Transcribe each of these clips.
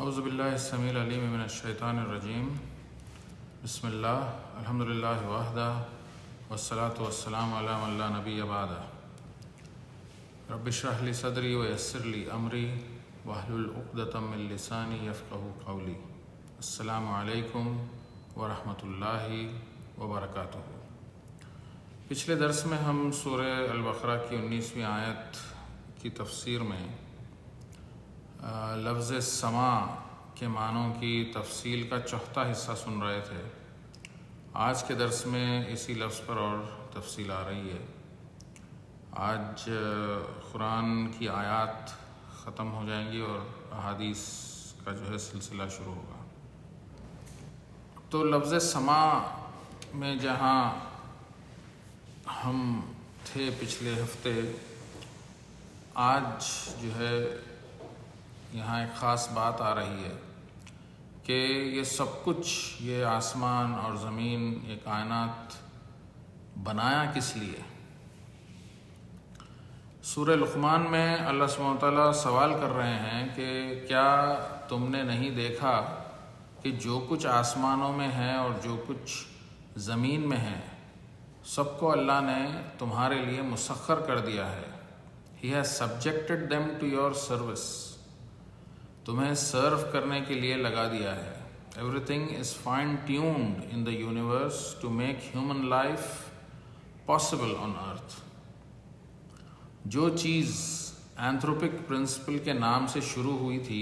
اعوذ باللہ السمیع العلیم من الشیطان الرجیم بسم اللہ الحمدللہ وحدہ والصلاة والسلام علی من لا نبی بعدہ رب اشرح لی صدری ویسر لی امری واحلل عقدۃ من لسانی یفقہوا قولی۔ السلام علیکم ورحمۃ اللہ وبرکاتہ۔ پچھلے درس میں ہم سورہ البقرہ کی 19ویں آیت کی تفسیر میں لفظ سما کے معنوں کی تفصیل کا چوتھا حصہ سن رہے تھے۔ آج کے درس میں اسی لفظ پر اور تفصیل آ رہی ہے۔ آج قرآن کی آیات ختم ہو جائیں گی اور احادیث کا جو ہے سلسلہ شروع ہوگا۔ تو لفظ سما میں جہاں ہم تھے پچھلے ہفتے، آج جو ہے یہاں ایک خاص بات آ رہی ہے کہ یہ سب کچھ، یہ آسمان اور زمین، یہ کائنات بنایا کس لیے؟ سورہ لقمان میں اللہ سبحانہ وتعالیٰ سوال کر رہے ہیں کہ کیا تم نے نہیں دیکھا کہ جو کچھ آسمانوں میں ہے اور جو کچھ زمین میں ہے سب کو اللہ نے تمہارے لیے مسخر کر دیا ہے۔ He has subjected them to your service۔ تمہیں سرو کرنے کے لیے لگا دیا ہے۔ Everything is fine tuned in the universe to make human life possible on earth۔ جو چیز اینتھروپک پرنسپل کے نام سے شروع ہوئی تھی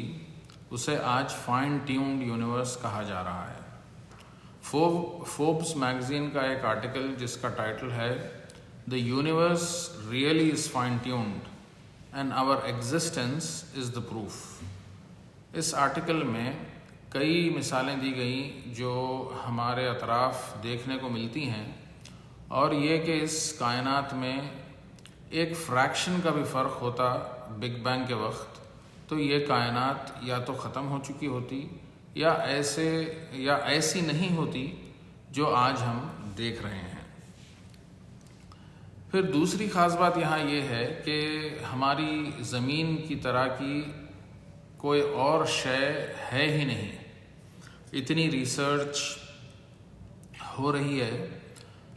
اسے آج فائن ٹیونڈ یونیورس کہا جا رہا ہے۔ فوربس میگزین کا ایک آرٹیکل جس کا ٹائٹل ہے The universe really is fine tuned and our existence is the proof۔ اس آرٹیکل میں کئی مثالیں دی گئیں جو ہمارے اطراف دیکھنے کو ملتی ہیں، اور یہ کہ اس کائنات میں ایک فریکشن کا بھی فرق ہوتا بگ بینگ کے وقت تو یہ کائنات یا تو ختم ہو چکی ہوتی یا ایسی نہیں ہوتی جو آج ہم دیکھ رہے ہیں۔ پھر دوسری خاص بات یہاں یہ ہے کہ ہماری زمین کی طرح کی کوئی اور شے ہے ہی نہیں۔ اتنی ریسرچ ہو رہی ہے،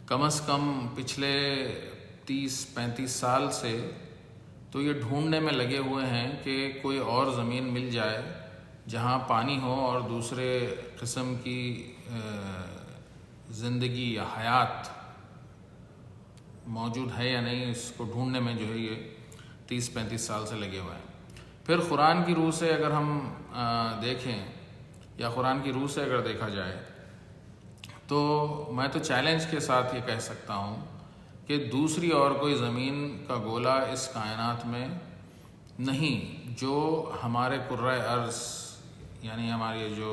کم از کم پچھلے 30-35 سال سے تو یہ ڈھونڈنے میں لگے ہوئے ہیں کہ کوئی اور زمین مل جائے جہاں پانی ہو اور دوسرے قسم کی زندگی یا حیات موجود ہے یا نہیں، اس کو ڈھونڈنے میں جو ہے یہ 30-35 سال سے لگے ہوئے ہیں۔ پھر قرآن کی روح سے اگر ہم دیکھیں یا قرآن کی روح سے اگر دیکھا جائے تو میں تو چیلنج کے ساتھ یہ کہہ سکتا ہوں کہ دوسری اور کوئی زمین کا گولہ اس کائنات میں نہیں جو ہمارے کرۂ ارض یعنی ہماری جو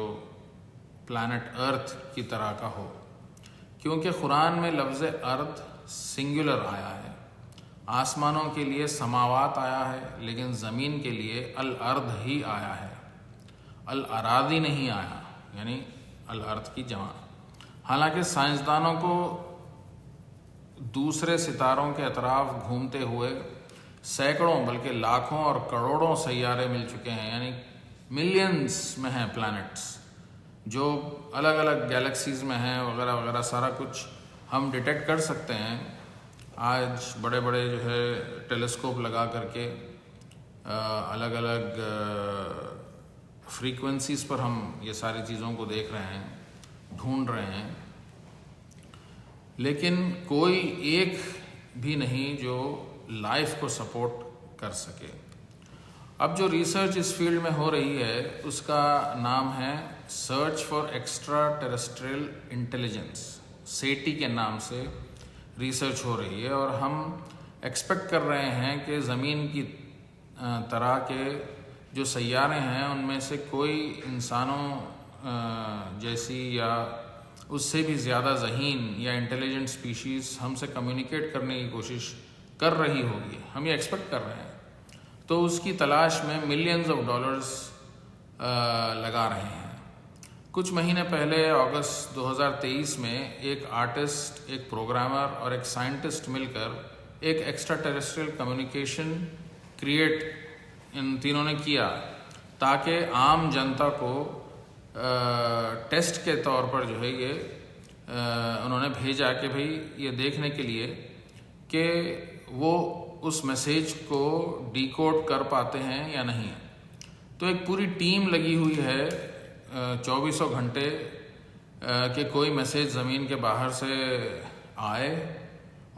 پلانٹ ارتھ کی طرح کا ہو، کیونکہ قرآن میں لفظ ارتھ سنگولر آیا ہے۔ آسمانوں کے لیے سماوات آیا ہے لیکن زمین کے لیے الارض ہی آیا ہے، الاراضی نہیں آیا، یعنی الارض کی جمع۔ حالانکہ سائنسدانوں کو دوسرے ستاروں کے اطراف گھومتے ہوئے سینکڑوں بلکہ لاکھوں اور کروڑوں سیارے مل چکے ہیں، یعنی ملینز میں ہیں پلانٹس جو الگ الگ گیلیکسیز میں ہیں وغیرہ وغیرہ، سارا کچھ ہم ڈیٹیکٹ کر سکتے ہیں۔ آج بڑے بڑے جو ہے ٹیلیسکوپ لگا کر کے الگ الگ فریکوینسیز پر ہم یہ ساری چیزوں کو دیکھ رہے ہیں، ڈھونڈ رہے ہیں، لیکن کوئی ایک بھی نہیں جو لائف کو سپورٹ کر سکے۔ اب جو ریسرچ اس فیلڈ میں ہو رہی ہے اس کا نام ہے search for extraterrestrial intelligence, SETI کے نام سے ریسرچ ہو رہی ہے، اور ہم ایکسپیکٹ کر رہے ہیں کہ زمین کی طرح کے جو سیارے ہیں ان میں سے کوئی انسانوں جیسی یا اس سے بھی زیادہ ذہین یا انٹیلیجنٹ سپیشیز ہم سے کمیونیکیٹ کرنے کی کوشش کر رہی ہوگی، ہم یہ ایکسپیکٹ کر رہے ہیں، تو اس کی تلاش میں ملینز آف ڈالرز لگا رہے ہیں۔ کچھ مہینے پہلے اگست 2023 میں ایک آرٹسٹ، ایک پروگرامر اور ایک سائنٹسٹ مل کر ایک extra terrestrial communication create in تینوں نے کیا، تاکہ عام جنتا کو ٹیسٹ کے طور پر جو ہے یہ انہوں نے بھیجا کہ بھئی یہ دیکھنے کے لیے کہ وہ اس میسیج کو ڈیکوڈ کر پاتے ہیں یا نہیں. تو ایک پوری ٹیم لگی ہوئی ہے 24 گھنٹے کہ کوئی میسیج زمین کے باہر سے آئے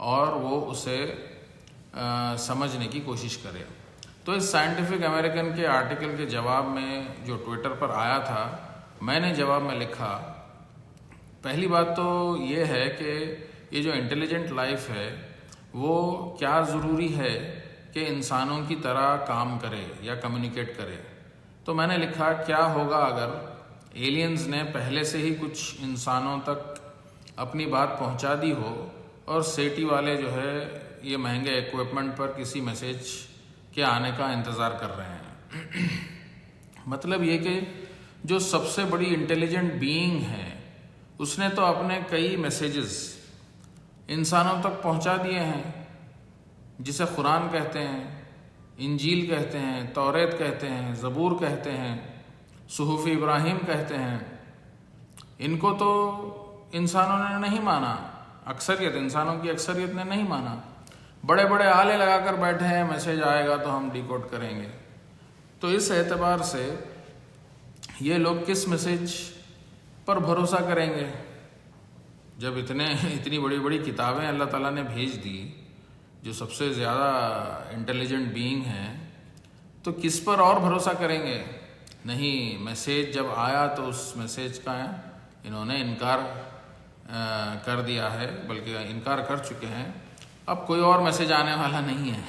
اور وہ اسے سمجھنے کی کوشش کرے. تو اس سائنٹیفک امریکن کے آرٹیکل کے جواب میں جو ٹویٹر پر آیا تھا، میں نے جواب میں لکھا، پہلی بات تو یہ ہے کہ یہ جو انٹیلیجنٹ لائف ہے وہ کیا ضروری ہے کہ انسانوں کی طرح کام کرے یا کمیونیکیٹ کرے. تو میں نے لکھا کیا ہوگا اگر ایلینز نے پہلے سے ہی کچھ انسانوں تک اپنی بات پہنچا دی ہو اور سیٹی والے جو ہے یہ مہنگے ایکوپمنٹ پر کسی میسیج کے آنے کا انتظار کر رہے ہیں. مطلب یہ کہ جو سب سے بڑی انٹیلیجنٹ بینگ ہے اس نے تو اپنے کئی میسیجز انسانوں تک پہنچا دیے ہیں، جسے قرآن کہتے ہیں، انجیل کہتے ہیں، توریت کہتے ہیں، زبور کہتے ہیں، صحف ابراہیم کہتے ہیں. ان کو تو انسانوں نے نہیں مانا، انسانوں کی اکثریت نے نہیں مانا. بڑے بڑے آلے لگا کر بیٹھے ہیں، میسیج آئے گا تو ہم ڈیکوڈ کریں گے. تو اس اعتبار سے یہ لوگ کس میسیج پر بھروسہ کریں گے جب اتنی بڑی بڑی کتابیں اللہ تعالیٰ نے بھیج دی جو سب سے زیادہ انٹیلیجنٹ بینگ ہیں، تو کس پر اور بھروسہ کریں گے؟ نہیں، میسیج جب آیا تو اس میسیج کا انہوں نے انکار کر دیا ہے، بلکہ انکار کر چکے ہیں. اب کوئی اور میسیج آنے والا نہیں ہے.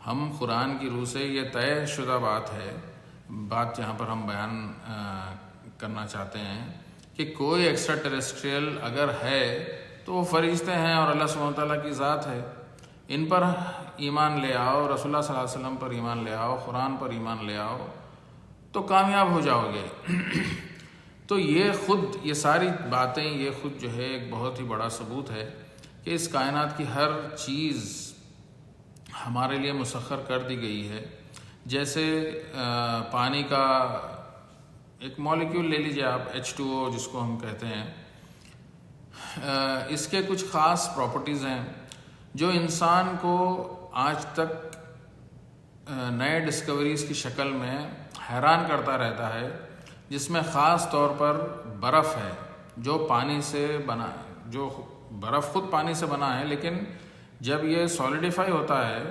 ہم قرآن کی روح سے یہ طے شدہ بات جہاں پر ہم بیان کرنا چاہتے ہیں کہ کوئی ایکسٹرا ٹیریسٹریل اگر ہے تو وہ فرشتے ہیں اور اللہ سبحانہ وتعالیٰ کی ذات ہے. ان پر ایمان لے آؤ، رسول اللہ صلی اللہ علیہ وسلم پر ایمان لے آؤ، قرآن پر ایمان لے آؤ تو کامیاب ہو جاؤ گے. تو یہ ساری باتیں یہ خود جو ہے ایک بہت ہی بڑا ثبوت ہے کہ اس کائنات کی ہر چیز ہمارے لیے مسخر کر دی گئی ہے. جیسے پانی کا ایک مالیکیول لے لیجیے آپ، H2O جس کو ہم کہتے ہیں، اس کے کچھ خاص پراپرٹیز ہیں جو انسان کو آج تک نئے ڈسکوریز کی شکل میں حیران کرتا رہتا ہے، جس میں خاص طور پر برف ہے جو پانی سے بنا ہے. جو برف خود پانی سے بنا ہے، لیکن جب یہ سولیڈیفائی ہوتا ہے،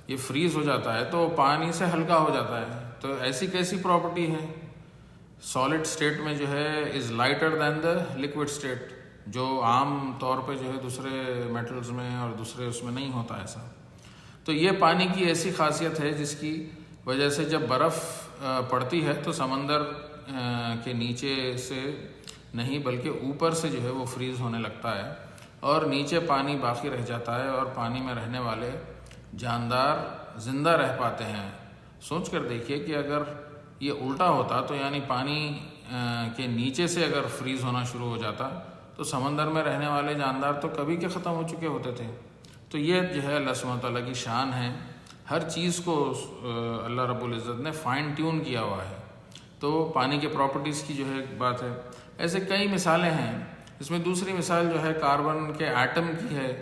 یہ فریز ہو جاتا ہے تو پانی سے ہلکا ہو جاتا ہے. تو ایسی کیسی پراپرٹی ہے؟ سالڈ سٹیٹ میں جو ہے is lighter than the liquid state, جو عام طور پہ جو ہے دوسرے میٹلز میں اور دوسرے اس میں نہیں ہوتا ایسا. تو یہ پانی کی ایسی خاصیت ہے جس کی وجہ سے جب برف پڑتی ہے تو سمندر کے نیچے سے نہیں بلکہ اوپر سے جو ہے وہ فریز ہونے لگتا ہے اور نیچے پانی باقی رہ جاتا ہے اور پانی میں رہنے والے جاندار زندہ رہ پاتے ہیں. سوچ کر دیکھیے کہ اگر یہ الٹا ہوتا تو یعنی پانی کے نیچے سے اگر فریز ہونا شروع ہو جاتا تو سمندر میں رہنے والے جاندار تو کبھی کے ختم ہو چکے ہوتے تھے. تو یہ جو ہے اللہ سبحانہ تعالیٰ کی شان ہے. ہر چیز کو اللہ رب العزت نے فائن ٹیون کیا ہوا ہے. تو پانی کے پراپرٹیز کی جو ہے ایک بات ہے. ایسے کئی مثالیں ہیں. اس میں دوسری مثال جو ہے کاربن کے ایٹم کی ہے.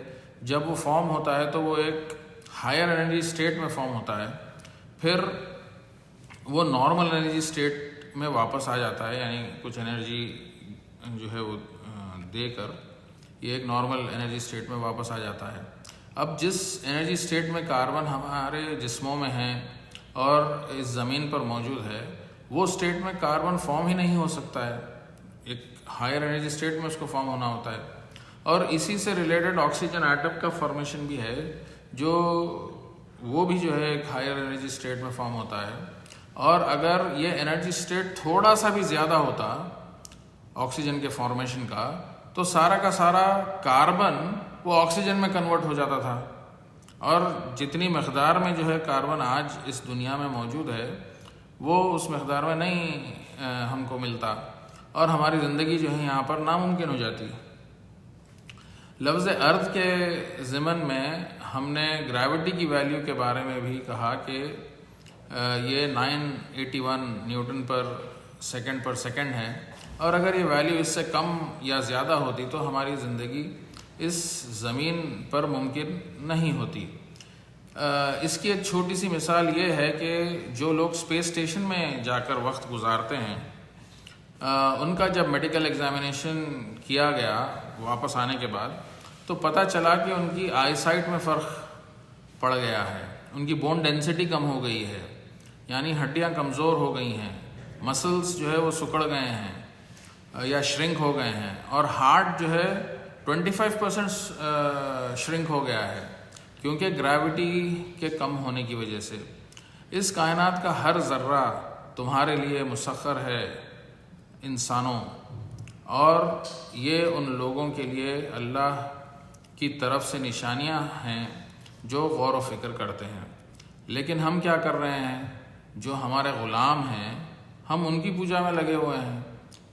جب وہ فارم ہوتا ہے تو وہ ایک ہائر انرجی سٹیٹ میں فارم ہوتا ہے، پھر وہ نارمل انرجی سٹیٹ میں واپس آ جاتا ہے، یعنی کچھ انرجی جو ہے وہ دے کر یہ ایک نارمل انرجی سٹیٹ میں واپس آ جاتا ہے. اب جس انرجی سٹیٹ میں کاربن ہمارے جسموں میں ہے اور اس زمین پر موجود ہے، وہ سٹیٹ میں کاربن فارم ہی نہیں ہو سکتا ہے. ایک ہائر انرجی سٹیٹ میں اس کو فارم ہونا ہوتا ہے. اور اسی سے ریلیٹڈ آکسیجن ایٹم کا فارمیشن بھی ہے، جو وہ بھی جو ہے ایک ہائر انرجی سٹیٹ میں فارم ہوتا ہے. اور اگر یہ انرجی سٹیٹ تھوڑا سا بھی زیادہ ہوتا آکسیجن کے فارمیشن کا تو سارا کا سارا کاربن وہ آکسیجن میں کنورٹ ہو جاتا تھا. اور جتنی مقدار میں جو ہے کاربن آج اس دنیا میں موجود ہے وہ اس مقدار میں نہیں ہم کو ملتا، اور ہماری زندگی جو ہے یہاں پر ناممکن ہو جاتی. لفظ ارتھ کے ضمن میں ہم نے گریوٹی کی ویلیو کے بارے میں بھی کہا کہ یہ 981 نیوٹن پر سیکنڈ ہے، اور اگر یہ ویلیو اس سے کم یا زیادہ ہوتی تو ہماری زندگی اس زمین پر ممکن نہیں ہوتی۔ اس کی ایک چھوٹی سی مثال یہ ہے کہ جو لوگ اسپیس اسٹیشن میں جا کر وقت گزارتے ہیں، ان کا جب میڈیکل ایگزامینیشن کیا گیا واپس آنے کے بعد، تو پتہ چلا کہ ان کی آئی سائٹ میں فرق پڑ گیا ہے، ان کی بون ڈینسٹی کم ہو گئی ہے، یعنی ہڈیاں کمزور ہو گئی ہیں، مسلز جو ہے وہ سکڑ گئے ہیں یا شرنک ہو گئے ہیں، اور ہارٹ جو ہے 25% شرنک ہو گیا ہے، کیونکہ گریوٹی کے کم ہونے کی وجہ سے۔ اس کائنات کا ہر ذرہ تمہارے لیے مسخر ہے انسانوں، اور یہ ان لوگوں کے لیے اللہ کی طرف سے نشانیاں ہیں جو غور و فکر کرتے ہیں۔ لیکن ہم کیا کر رہے ہیں؟ جو ہمارے غلام ہیں ہم ان کی پوجا میں لگے ہوئے ہیں۔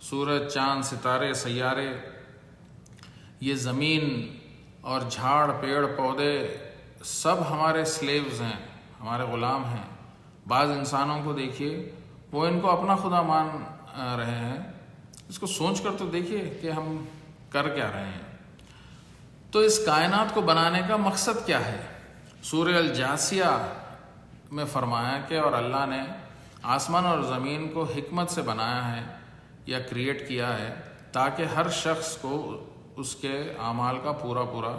سورج، چاند، ستارے، سیارے، یہ زمین اور جھاڑ، پیڑ، پودے سب ہمارے سلیوز ہیں، ہمارے غلام ہیں۔ بعض انسانوں کو دیکھیے، وہ ان کو اپنا خدا مان رہے ہیں۔ اس کو سوچ کر تو دیکھیے کہ ہم کر کیا رہے ہیں۔ تو اس کائنات کو بنانے کا مقصد کیا ہے؟ سورہ الجاثیہ میں فرمایا کہ اور اللہ نے آسمان اور زمین کو حکمت سے بنایا ہے یا کریٹ کیا ہے، تاکہ ہر شخص کو اس کے اعمال کا پورا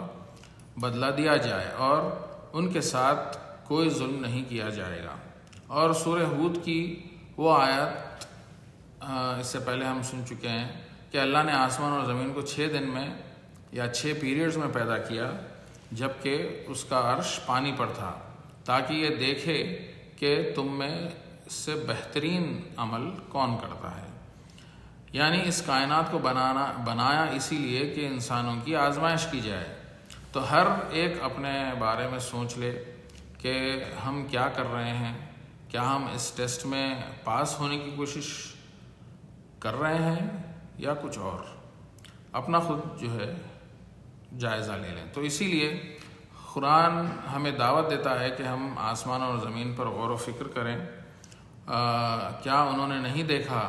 بدلہ دیا جائے اور ان کے ساتھ کوئی ظلم نہیں کیا جائے گا۔ اور سورہ ہود کی وہ آیت اس سے پہلے ہم سن چکے ہیں کہ اللہ نے آسمان اور زمین کو 6 دن میں یا 6 پیریڈز میں پیدا کیا، جبکہ اس کا عرش پانی پر تھا، تاکہ یہ دیکھے کہ تم میں سے بہترین عمل کون کرتا ہے۔ یعنی اس کائنات کو بنایا اسی لیے کہ انسانوں کی آزمائش کی جائے۔ تو ہر ایک اپنے بارے میں سوچ لے کہ ہم کیا کر رہے ہیں، کیا ہم اس ٹیسٹ میں پاس ہونے کی کوشش کر رہے ہیں یا کچھ اور، اپنا خود جو ہے جائزہ لے لیں۔ تو اسی لیے قرآن ہمیں دعوت دیتا ہے کہ ہم آسمان اور زمین پر غور و فکر کریں۔ کیا انہوں نے نہیں دیکھا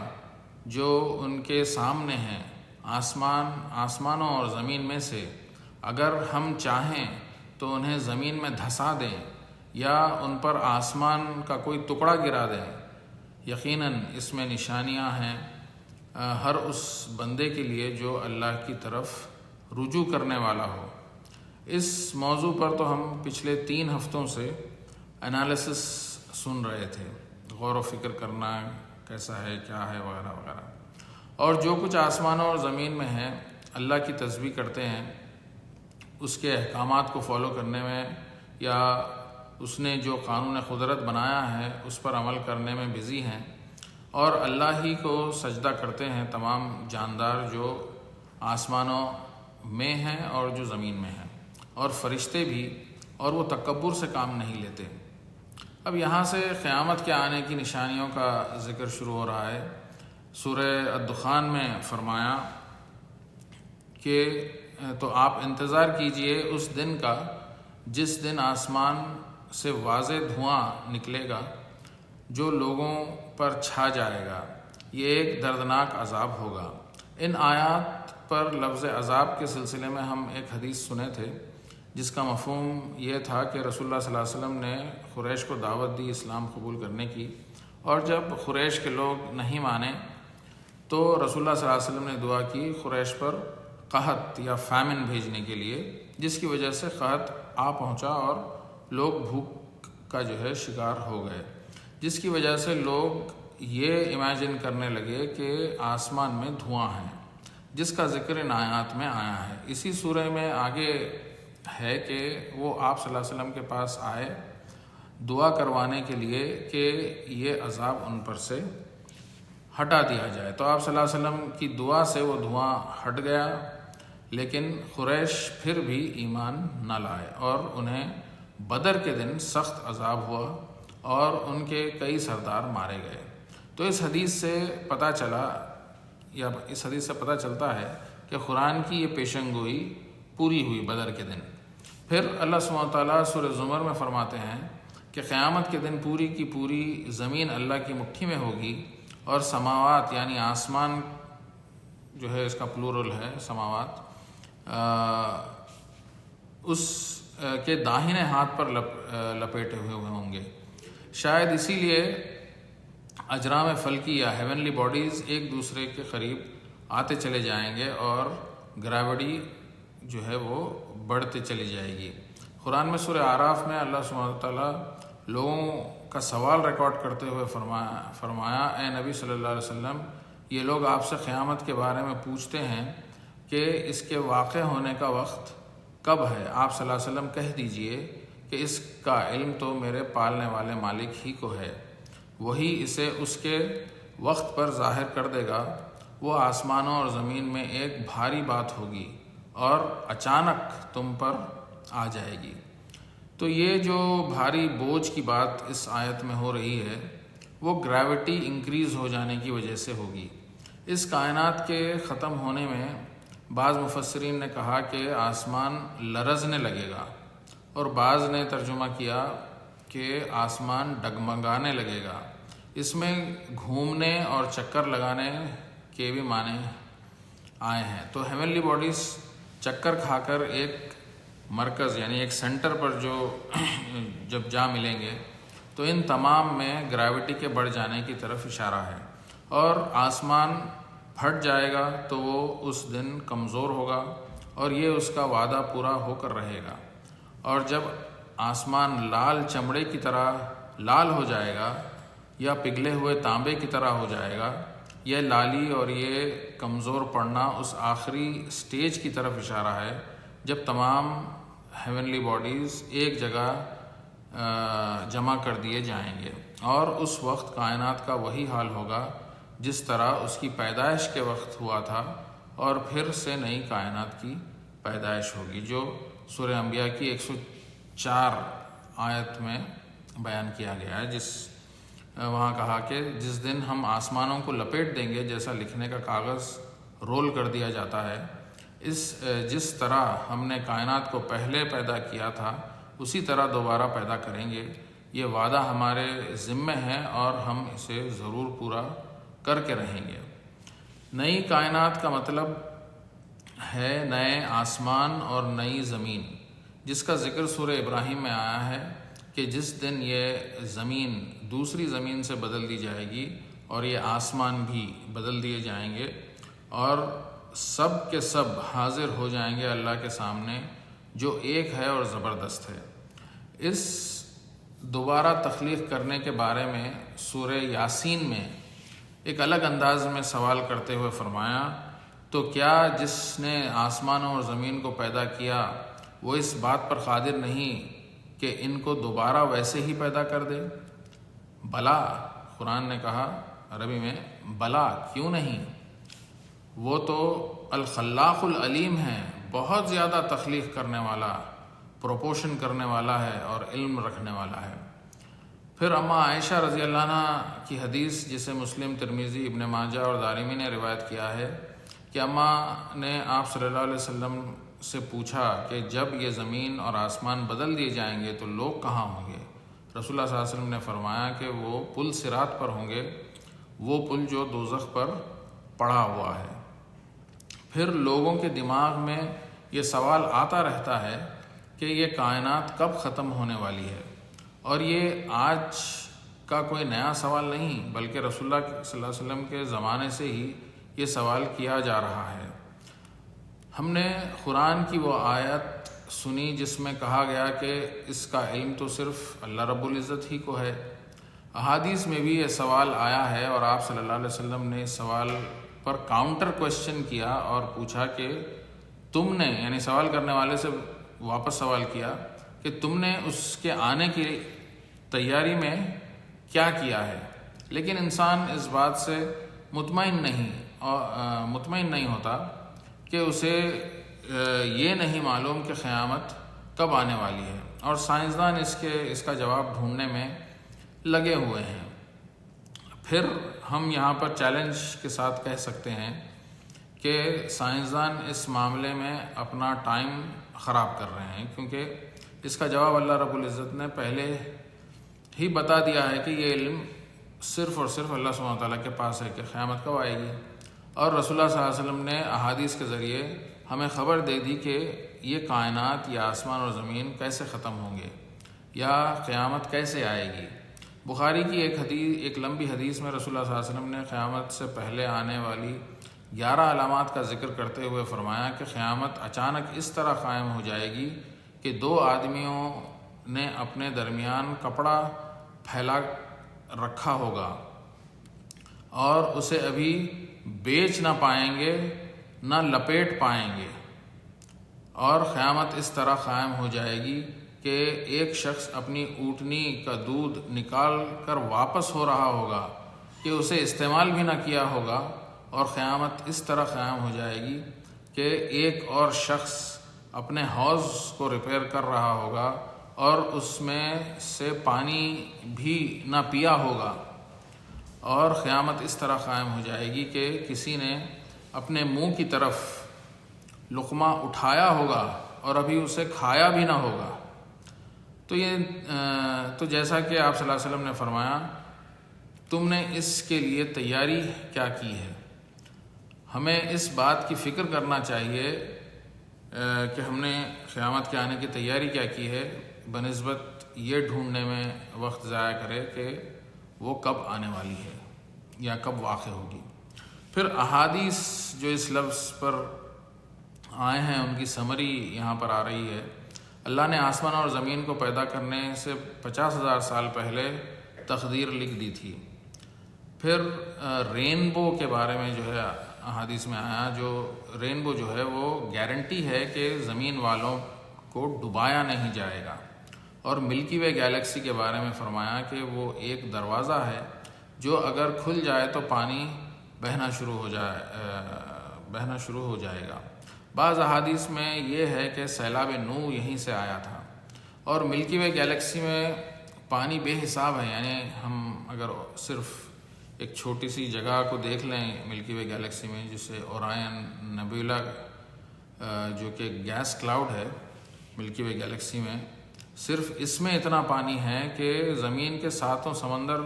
جو ان کے سامنے ہیں؟ آسمانوں اور زمین میں سے اگر ہم چاہیں تو انہیں زمین میں دھسا دیں یا ان پر آسمان کا کوئی ٹکڑا گرا دیں۔ یقیناً اس میں نشانیاں ہیں ہر اس بندے کے لیے جو اللہ کی طرف رجوع کرنے والا ہو۔ اس موضوع پر تو ہم پچھلے 3 ہفتوں سے انالیسس سن رہے تھے، غور و فکر کرنا کیسا ہے، کیا ہے، وغیرہ وغیرہ۔ اور جو کچھ آسمانوں اور زمین میں ہے اللہ کی تسبیح کرتے ہیں، اس کے احکامات کو فالو کرنے میں یا اس نے جو قانون قدرت بنایا ہے اس پر عمل کرنے میں بزی ہیں، اور اللہ ہی کو سجدہ کرتے ہیں تمام جاندار جو آسمانوں میں ہیں اور جو زمین میں ہیں، اور فرشتے بھی، اور وہ تکبر سے کام نہیں لیتے۔ اب یہاں سے قیامت کے آنے کی نشانیوں کا ذکر شروع ہو رہا ہے۔ سورہ الدخان میں فرمایا کہ تو آپ انتظار کیجئے اس دن کا جس دن آسمان سے واضح دھواں نکلے گا جو لوگوں پر چھا جائے گا، یہ ایک دردناک عذاب ہوگا۔ ان آیات پر لفظ عذاب کے سلسلے میں ہم ایک حدیث سنے تھے جس کا مفہوم یہ تھا کہ رسول اللہ صلی اللہ علیہ وسلم نے قریش کو دعوت دی اسلام قبول کرنے کی، اور جب قریش کے لوگ نہیں مانے تو رسول اللہ صلی اللہ علیہ وسلم نے دعا کی قریش پر قحط یا فیمن بھیجنے کے لیے، جس کی وجہ سے قحط آ پہنچا اور لوگ بھوک کا جو ہے شکار ہو گئے، جس کی وجہ سے لوگ یہ امیجن کرنے لگے کہ آسمان میں دھواں ہے، جس کا ذکر ان آیات میں آیا ہے۔ اسی سورہ میں آگے ہے کہ وہ آپ صلی اللہ علیہ وسلم کے پاس آئے دعا کروانے کے لیے کہ یہ عذاب ان پر سے ہٹا دیا جائے، تو آپ صلی اللہ علیہ وسلم کی دعا سے وہ دھواں ہٹ گیا، لیکن قریش پھر بھی ایمان نہ لائے اور انہیں بدر کے دن سخت عذاب ہوا اور ان کے کئی سردار مارے گئے۔ تو اس حدیث سے پتہ چلتا ہے کہ قرآن کی یہ پیشن گوئی پوری ہوئی بدر کے دن۔ پھر اللہ سبحانہ وتعالیٰ سورہ زمر میں فرماتے ہیں کہ قیامت کے دن پوری کی پوری زمین اللہ کی مٹھی میں ہوگی، اور سماوات یعنی آسمان جو ہے اس کا پلورل ہے سماوات، اس کے داہنے ہاتھ پر لپیٹے ہوئے ہوں گے۔ شاید اسی لیے اجرام فلکی یا ہیونلی باڈیز ایک دوسرے کے قریب آتے چلے جائیں گے اور گریوٹی جو ہے وہ بڑھتے چلی جائے گی۔ قرآن میں سورہ اعراف میں اللہ سبحانہ وتعالیٰ لوگوں کا سوال ریکارڈ کرتے ہوئے فرمایا اے نبی صلی اللہ علیہ وسلم، یہ لوگ آپ سے قیامت کے بارے میں پوچھتے ہیں کہ اس کے واقع ہونے کا وقت کب ہے؟ آپ صلی اللہ علیہ وسلم کہہ دیجئے کہ اس کا علم تو میرے پالنے والے مالک ہی کو ہے، وہی اسے اس کے وقت پر ظاہر کر دے گا۔ وہ آسمانوں اور زمین میں ایک بھاری بات ہوگی اور اچانک تم پر آ جائے گی۔ تو یہ جو بھاری بوجھ کی بات اس آیت میں ہو رہی ہے وہ گریوٹی انکریز ہو جانے کی وجہ سے ہوگی۔ اس کائنات کے ختم ہونے میں بعض مفسرین نے کہا کہ آسمان لرزنے لگے گا، اور بعض نے ترجمہ کیا کہ آسمان ڈگمگانے لگے گا۔ اس میں گھومنے اور چکر لگانے کے بھی معنی آئے ہیں۔ تو ہیونلی باڈیز چکر کھا کر ایک مرکز یعنی ایک سینٹر پر جب جا ملیں گے تو ان تمام میں گریوٹی کے بڑھ جانے کی طرف اشارہ ہے، اور آسمان پھٹ جائے گا تو وہ اس دن کمزور ہوگا، اور یہ اس کا وعدہ پورا ہو کر رہے گا۔ اور جب آسمان لال چمڑے کی طرح لال ہو جائے گا یا پگھلے ہوئے تانبے کی طرح ہو جائے گا، یہ لالی اور یہ کمزور پڑنا اس آخری سٹیج کی طرف اشارہ ہے جب تمام ہیونلی باڈیز ایک جگہ جمع کر دیے جائیں گے، اور اس وقت کائنات کا وہی حال ہوگا جس طرح اس کی پیدائش کے وقت ہوا تھا، اور پھر سے نئی کائنات کی پیدائش ہوگی، جو سورہ انبیاء کی 104 آیت میں بیان کیا گیا ہے، وہاں کہا کہ جس دن ہم آسمانوں کو لپیٹ دیں گے جیسا لکھنے کا کاغذ رول کر دیا جاتا ہے، جس طرح ہم نے کائنات کو پہلے پیدا کیا تھا اسی طرح دوبارہ پیدا کریں گے۔ یہ وعدہ ہمارے ذمہ ہے اور ہم اسے ضرور پورا کر کے رہیں گے۔ نئی کائنات کا مطلب ہے نئے آسمان اور نئی زمین، جس کا ذکر سورہ ابراہیم میں آیا ہے کہ جس دن یہ زمین دوسری زمین سے بدل دی جائے گی اور یہ آسمان بھی بدل دیے جائیں گے، اور سب کے سب حاضر ہو جائیں گے اللہ کے سامنے جو ایک ہے اور زبردست ہے۔ اس دوبارہ تخلیق کرنے کے بارے میں سورہ یاسین میں ایک الگ انداز میں سوال کرتے ہوئے فرمایا، تو کیا جس نے آسمانوں اور زمین کو پیدا کیا وہ اس بات پر قادر نہیں کہ ان کو دوبارہ ویسے ہی پیدا کر دے؟ بلا، قرآن نے کہا عربی میں، بلا کیوں نہیں، وہ تو الخلاق العلیم ہے، بہت زیادہ تخلیق کرنے والا، پروپوشن کرنے والا ہے اور علم رکھنے والا ہے۔ پھر اما عائشہ رضی اللہ عنہ کی حدیث جسے مسلم، ترمذی، ابن ماجہ اور دارمی نے روایت کیا ہے کہ اما نے آپ صلی اللہ علیہ وسلم سے پوچھا کہ جب یہ زمین اور آسمان بدل دیے جائیں گے تو لوگ کہاں ہوں گے؟ رسول اللہ صلی اللہ علیہ وسلم نے فرمایا کہ وہ پل صراط پر ہوں گے، وہ پل جو دوزخ پر پڑا ہوا ہے۔ پھر لوگوں کے دماغ میں یہ سوال آتا رہتا ہے کہ یہ کائنات کب ختم ہونے والی ہے، اور یہ آج کا کوئی نیا سوال نہیں بلکہ رسول اللہ صلی اللہ علیہ وسلم کے زمانے سے ہی یہ سوال کیا جا رہا ہے۔ ہم نے قرآن کی وہ آیت سنی جس میں کہا گیا کہ اس کا علم تو صرف اللہ رب العزت ہی کو ہے۔ احادیث میں بھی یہ سوال آیا ہے، اور آپ صلی اللہ علیہ وسلم نے اس سوال پر کاؤنٹر کویشچن کیا اور پوچھا کہ تم نے، یعنی سوال کرنے والے سے واپس سوال کیا کہ تم نے اس کے آنے کی تیاری میں کیا کیا ہے؟ لیکن انسان اس بات سے مطمئن نہیں ہوتا کہ اسے یہ نہیں معلوم کہ قیامت کب آنے والی ہے، اور سائنسدان اس کا جواب ڈھونڈنے میں لگے ہوئے ہیں۔ پھر ہم یہاں پر چیلنج کے ساتھ کہہ سکتے ہیں کہ سائنسدان اس معاملے میں اپنا ٹائم خراب کر رہے ہیں، کیونکہ اس کا جواب اللہ رب العزت نے پہلے ہی بتا دیا ہے کہ یہ علم صرف اور صرف اللہ سبحانہ تعالیٰ کے پاس ہے کہ قیامت کب آئے گی، اور رسول اللہ صلی اللہ علیہ وسلم نے احادیث کے ذریعے ہمیں خبر دے دی کہ یہ کائنات یا آسمان اور زمین کیسے ختم ہوں گے یا قیامت کیسے آئے گی۔ بخاری کی ایک لمبی حدیث میں رسول اللہ صلی اللہ علیہ وسلم نے قیامت سے پہلے آنے والی 11 علامات کا ذکر کرتے ہوئے فرمایا کہ قیامت اچانک اس طرح قائم ہو جائے گی کہ 2 آدمیوں نے اپنے درمیان کپڑا پھیلا رکھا ہوگا اور اسے ابھی بیچ نہ پائیں گے نہ لپیٹ پائیں گے، اور قیامت اس طرح قائم ہو جائے گی کہ ایک شخص اپنی اونٹنی کا دودھ نکال کر واپس ہو رہا ہوگا کہ اسے استعمال بھی نہ کیا ہوگا، اور قیامت اس طرح قائم ہو جائے گی کہ ایک اور شخص اپنے حوض کو ریپیئر کر رہا ہوگا اور اس میں سے پانی بھی نہ پیا ہوگا، اور قیامت اس طرح قائم ہو جائے گی کہ کسی نے اپنے منہ کی طرف لقمہ اٹھایا ہوگا اور ابھی اسے کھایا بھی نہ ہوگا۔ تو جیسا کہ آپ صلی اللہ علیہ وسلم نے فرمایا، تم نے اس کے لیے تیاری کیا کی ہے؟ ہمیں اس بات کی فکر کرنا چاہیے کہ ہم نے قیامت کے آنے کی تیاری کیا کی ہے، بنسبت یہ ڈھونڈنے میں وقت ضائع کرے کہ وہ کب آنے والی ہے یا کب واقع ہوگی۔ پھر احادیث جو اس لفظ پر آئے ہیں ان کی سمری یہاں پر آ رہی ہے۔ اللہ نے آسمان اور زمین کو پیدا کرنے سے 50,000 سال پہلے تقدیر لکھ دی تھی۔ پھر رینبو کے بارے میں جو ہے احادیث میں آیا، جو رینبو جو ہے وہ گارنٹی ہے کہ زمین والوں کو ڈبایا نہیں جائے گا، اور ملکی وے گیلیکسی کے بارے میں فرمایا کہ وہ ایک دروازہ ہے جو اگر کھل جائے تو پانی بہنا شروع ہو جائے گا۔ بعض احادیث میں یہ ہے کہ سیلاب نوح یہیں سے آیا تھا، اور ملکی وے گیلیکسی میں پانی بے حساب ہے۔ یعنی ہم اگر صرف ایک چھوٹی سی جگہ کو دیکھ لیں ملکی وے گیلیکسی میں، جسے اورائن نیبولا جو کہ گیس کلاؤڈ ہے ملکی وے گیلیکسی میں، صرف اس میں اتنا پانی ہے کہ زمین کے 7 سمندر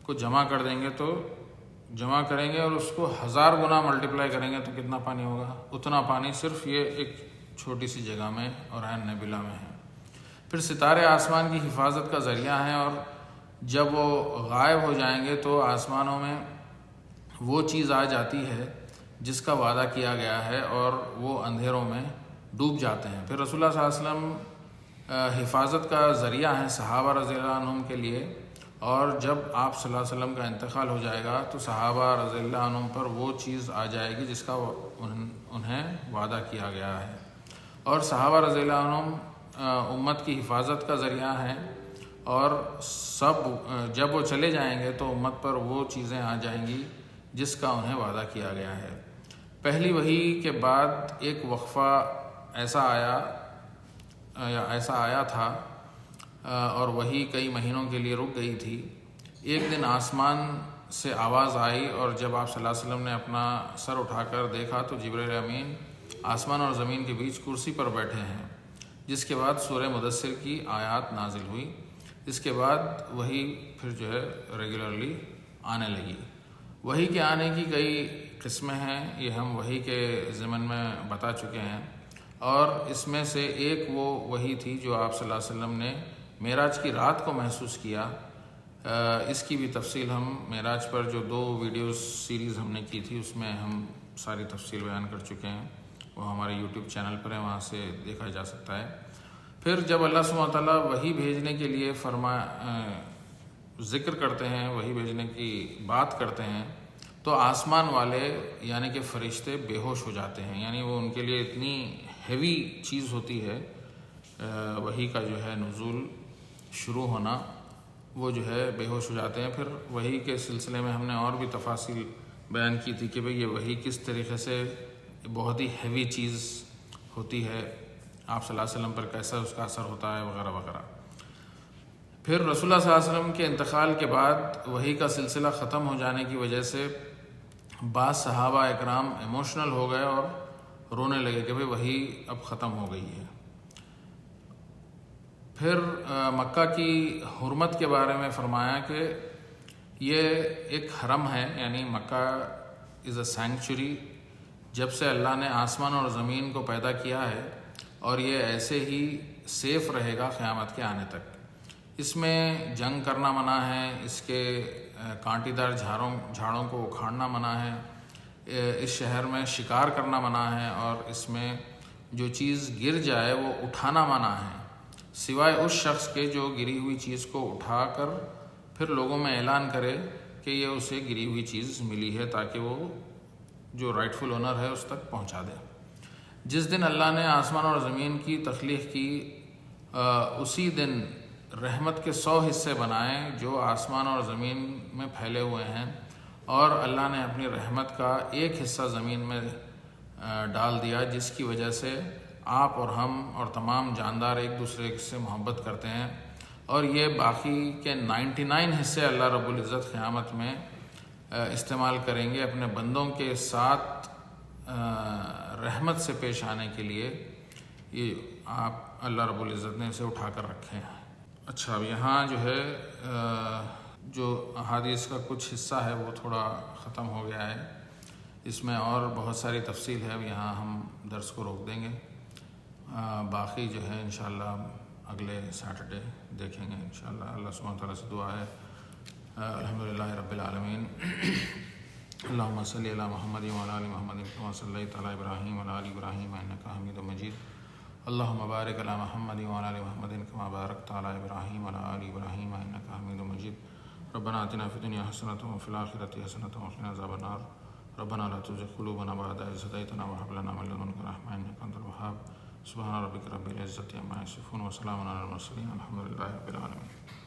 کو جمع کریں گے اور اس کو 1000 گنا ملٹیپلائی کریں گے تو کتنا پانی ہوگا؟ اتنا پانی صرف یہ ایک چھوٹی سی جگہ میں اورائن نیبولا میں ہے۔ پھر ستارے آسمان کی حفاظت کا ذریعہ ہیں، اور جب وہ غائب ہو جائیں گے تو آسمانوں میں وہ چیز آ جاتی ہے جس کا وعدہ کیا گیا ہے، اور وہ اندھیروں میں ڈوب جاتے ہیں۔ پھر رسول اللہ صلی اللہ علیہ وسلم حفاظت کا ذریعہ ہیں صحابہ رضی اللہ عنہم کے لیے، اور جب آپ صلی اللہ علیہ وسلم کا انتقال ہو جائے گا تو صحابہ رضی اللہ عنہم پر وہ چیز آ جائے گی جس کا انہیں وعدہ کیا گیا ہے، اور صحابہ رضی اللہ عنہم امت کی حفاظت کا ذریعہ ہیں، اور جب وہ چلے جائیں گے تو امت پر وہ چیزیں آ جائیں گی جس کا انہیں وعدہ کیا گیا ہے۔ پہلی وحی کے بعد ایک وقفہ ایسا آیا تھا اور وحی کئی مہینوں کے لیے رک گئی تھی۔ ایک دن آسمان سے آواز آئی، اور جب آپ صلی اللہ علیہ وسلم نے اپنا سر اٹھا کر دیکھا تو جبرائیل امین آسمان اور زمین کے بیچ کرسی پر بیٹھے ہیں، جس کے بعد سورہ مدثر کی آیات نازل ہوئی۔ اس کے بعد وحی پھر جو ہے ریگولرلی آنے لگی۔ وحی کے آنے کی کئی قسمیں ہیں، یہ ہم وحی کے ضمن میں بتا چکے ہیں، اور اس میں سے ایک وہ وحی تھی جو آپ صلی اللہ علیہ وسلم نے معراج کی رات کو محسوس کیا۔ اس کی بھی تفصیل ہم معراج پر جو 2 ویڈیوز سیریز ہم نے کی تھی اس میں ہم ساری تفصیل بیان کر چکے ہیں، وہ ہمارے یوٹیوب چینل پر ہے، وہاں سے دیکھا جا سکتا ہے۔ پھر جب اللہ سبحانہ تعالیٰ وحی بھیجنے کے لیے ذکر کرتے ہیں، وحی بھیجنے کی بات کرتے ہیں، تو آسمان والے یعنی کہ فرشتے بے ہوش ہو جاتے ہیں، یعنی وہ ان کے لیے اتنی ہیوی چیز ہوتی ہے وحی کا جو ہے نزول شروع ہونا، وہ جو ہے بے ہوش ہو جاتے ہیں۔ پھر وحی کے سلسلے میں ہم نے اور بھی تفاصیل بیان کی تھی کہ بھئی یہ وحی کس طریقے سے بہت ہی ہیوی چیز ہوتی ہے، آپ صلی اللہ علیہ وسلم پر کیسا اس کا اثر ہوتا ہے وغیرہ وغیرہ۔ پھر رسول اللہ صلی اللہ علیہ وسلم کے انتقال کے بعد وحی کا سلسلہ ختم ہو جانے کی وجہ سے بعض صحابہ اکرام ایموشنل ہو گئے اور رونے لگے کہ بھئی وحی اب ختم ہو گئی ہے۔ پھر مکہ کی حرمت کے بارے میں فرمایا کہ یہ ایک حرم ہے، یعنی مکہ از اے سینکچوری. جب سے اللہ نے آسمان اور زمین کو پیدا کیا ہے اور یہ ایسے ہی سیف رہے گا قیامت کے آنے تک. اس میں جنگ کرنا منع ہے، اس کے کانٹی دار جھاڑوں کو اکھاڑنا منع ہے، اس شہر میں شکار کرنا منع ہے، اور اس میں جو چیز گر جائے وہ اٹھانا منع ہے، سوائے اس شخص کے جو گری ہوئی چیز کو اٹھا کر پھر لوگوں میں اعلان کرے کہ یہ اسے گری ہوئی چیز ملی ہے، تاکہ وہ جو رائٹ فل اونر ہے اس تک پہنچا دے. جس دن اللہ نے آسمان اور زمین کی تخلیق کی، اسی دن رحمت کے 100 حصے بنائے جو آسمان اور زمین میں پھیلے ہوئے ہیں، اور اللہ نے اپنی رحمت کا ایک حصہ زمین میں ڈال دیا، جس کی وجہ سے آپ اور ہم اور تمام جاندار ایک دوسرے سے محبت کرتے ہیں. اور یہ باقی کے 99 حصے اللہ رب العزت قیامت میں استعمال کریں گے اپنے بندوں کے ساتھ رحمت سے پیش آنے کے لیے. یہ آپ اللہ رب العزت نے اسے اٹھا کر رکھے ہیں. اچھا، اب یہاں جو ہے جو احادیث کا کچھ حصہ ہے وہ تھوڑا ختم ہو گیا ہے، اس میں اور بہت ساری تفصیل ہے. اب یہاں ہم درس کو روک دیں گے، باقی جو ہے انشاءاللہ اگلے سیٹرڈے دیکھیں گے انشاءاللہ. اللہ سبحانہ تعالیٰ سے دعا ہے الحمدللہ رب العالمین. اللہم صلی علی محمد وعلی آل محمد کما صلیت علی ابراہیم وعلی آل ابراہیم انک حمید مجید. اللہم بارک علی محمد وعلی آل محمد کما بارکت علی ابراہیم وعلی آل ابراہیم انک حمید مجید. ربنا آتنا فی الدنیا حسنۃ وفی الآخرۃ حسنۃ وقنا عذاب النار. ربنا لا تزغ قلوبنا بعد إذ هديتنا وهب لنا من لدنك رحمة إنك أنت الوهاب. سبحان ربك رب العزة عما يصفون وسلام على المرسلين الحمد لله رب العالمين.